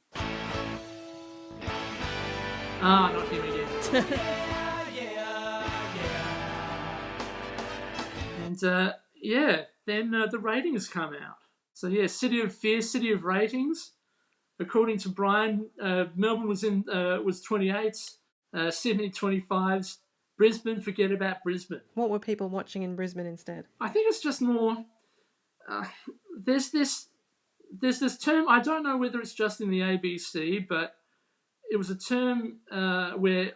Not him again. And then the ratings come out. So yeah, City of Fear, City of Ratings. According to Brian, Melbourne was 28. Sydney 25s, Brisbane, forget about Brisbane. What were people watching in Brisbane instead? I think it's just more. There's this term. I don't know whether it's just in the ABC, but it was a term where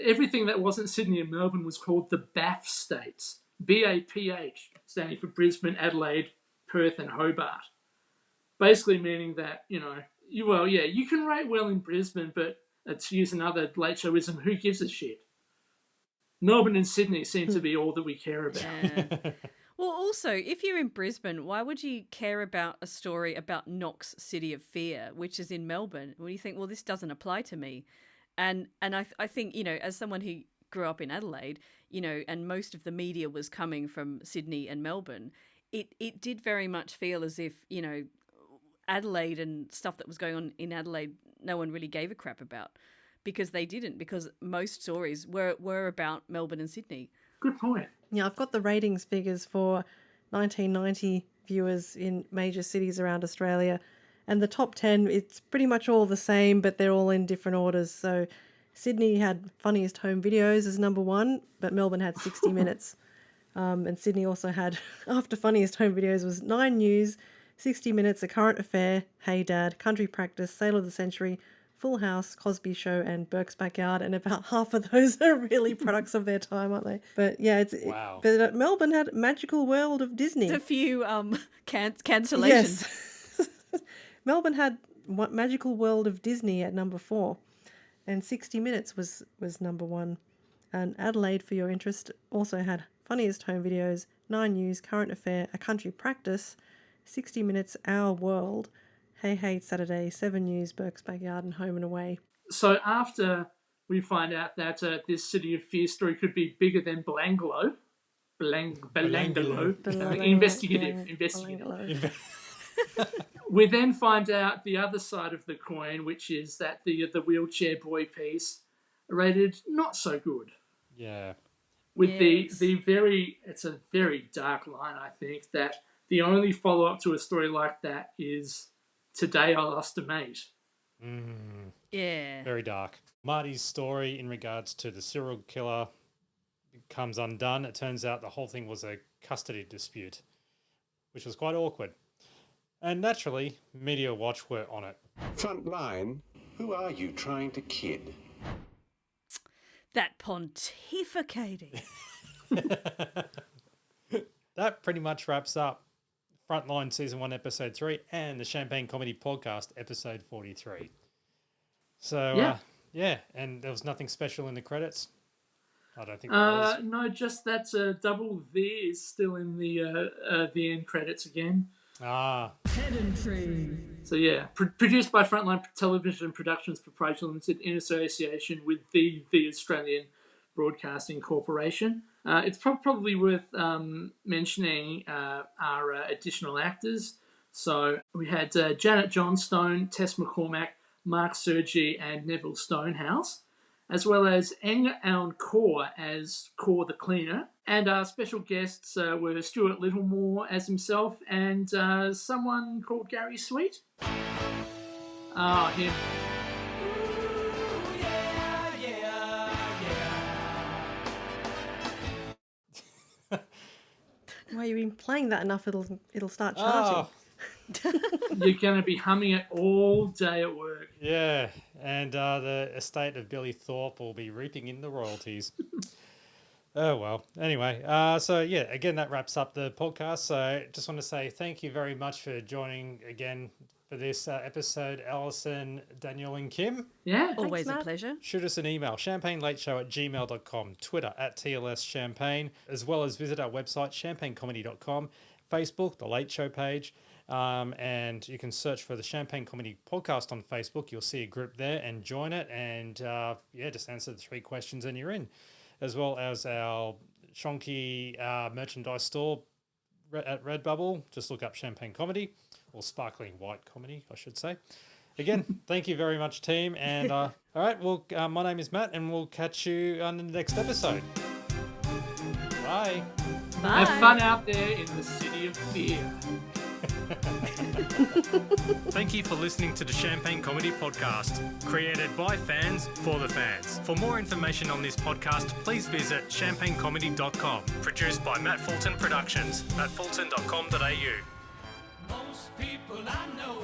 everything that wasn't Sydney and Melbourne was called the BAPH states. BAPH, standing for Brisbane, Adelaide, Perth, and Hobart. Basically meaning that you can rate well in Brisbane, but to use another Late Showism, who gives a shit? Melbourne and Sydney seem to be all that we care about. Yeah. Well, also, if you're in Brisbane, why would you care about a story about Knox City of Fear, which is in Melbourne? Well, you think, well, this doesn't apply to me. And I think, as someone who grew up in Adelaide, and most of the media was coming from Sydney and Melbourne, it did very much feel as if, Adelaide and stuff that was going on in Adelaide, no one really gave a crap about, because they didn't, because most stories were about Melbourne and Sydney. Good point. Yeah, I've got the ratings figures for 1990 viewers in major cities around Australia, and the top 10, it's pretty much all the same, but they're all in different orders. So Sydney had Funniest Home Videos as number 1, but Melbourne had 60 Minutes. And Sydney also had, after Funniest Home Videos, was 9 News, 60 Minutes, A Current Affair, Hey Dad, Country Practice, Sale of the Century, Full House, Cosby Show, and Burke's Backyard, and about half of those are really products of their time, aren't they? But yeah, wow. But Melbourne had Magical World of Disney. It's a few cancellations. Yes. Melbourne had Magical World of Disney at number 4, and 60 Minutes was number 1. And Adelaide, for your interest, also had Funniest Home Videos, 9 News, Current Affair, A Country Practice, 60 Minutes, Our World, Hey Hey Saturday, 7 News, Burke's Backyard, and Home and Away. So after we find out that this City of Fear story could be bigger than Belanglo, investigative. We then find out the other side of the coin, which is that the wheelchair boy piece rated not so good. Yeah. With it's a very dark line, I think, that the only follow-up to a story like that is Today I Lost a Mate. Yeah. Very dark. Marty's story in regards to the serial killer comes undone. It turns out the whole thing was a custody dispute, which was quite awkward. And naturally, Media Watch were on it. Frontline, who are you trying to kid? That pontificating. That pretty much wraps up Frontline Season 1, Episode 3, and the Champagne Comedy Podcast, Episode 43. So, and there was nothing special in the credits? I don't think there was. No, just that double V is still in the end credits again. Pedantry. So yeah, produced by Frontline Television Productions Proprietary Limited in association with the Australian Broadcasting Corporation. It's probably worth mentioning our additional actors. So we had Janet Johnstone, Tess McCormack, Mark Sergi, and Neville Stonehouse, as well as Eng Aun Kaur as Kaur the Cleaner, And our special guests were Stuart Littlemore as himself and someone called Gary Sweet. Him. Well, you've been playing that enough, it'll start charging. You're going to be humming it all day at work. Yeah, and the estate of Billy Thorpe will be reaping in the royalties. Oh, well. Anyway, so yeah, again, that wraps up the podcast. So just want to say thank you very much for joining again for this episode, Alison, Daniel and Kim. Yeah. Always a pleasure. Shoot us an email, champagnelateshow@gmail.com, Twitter @TLSChampagne, as well as visit our website, champagnecomedy.com, Facebook, The Late Show page, and you can search for the Champagne Comedy Podcast on Facebook. You'll see a group there and join it, and just answer the 3 questions and you're in. As well as our Shonky merchandise store at Redbubble. Just look up Champagne Comedy, or Sparkling White Comedy, I should say. Again, thank you very much, team. And all right, well, my name is Matt, and we'll catch you on the next episode. Bye. Have fun out there in the city of fear. Thank you for listening to the Champagne Comedy Podcast, created by fans for the fans. For more information on this podcast, please visit champagnecomedy.com. Produced by Matt Fulton Productions, mattfulton.com.au. Most people I know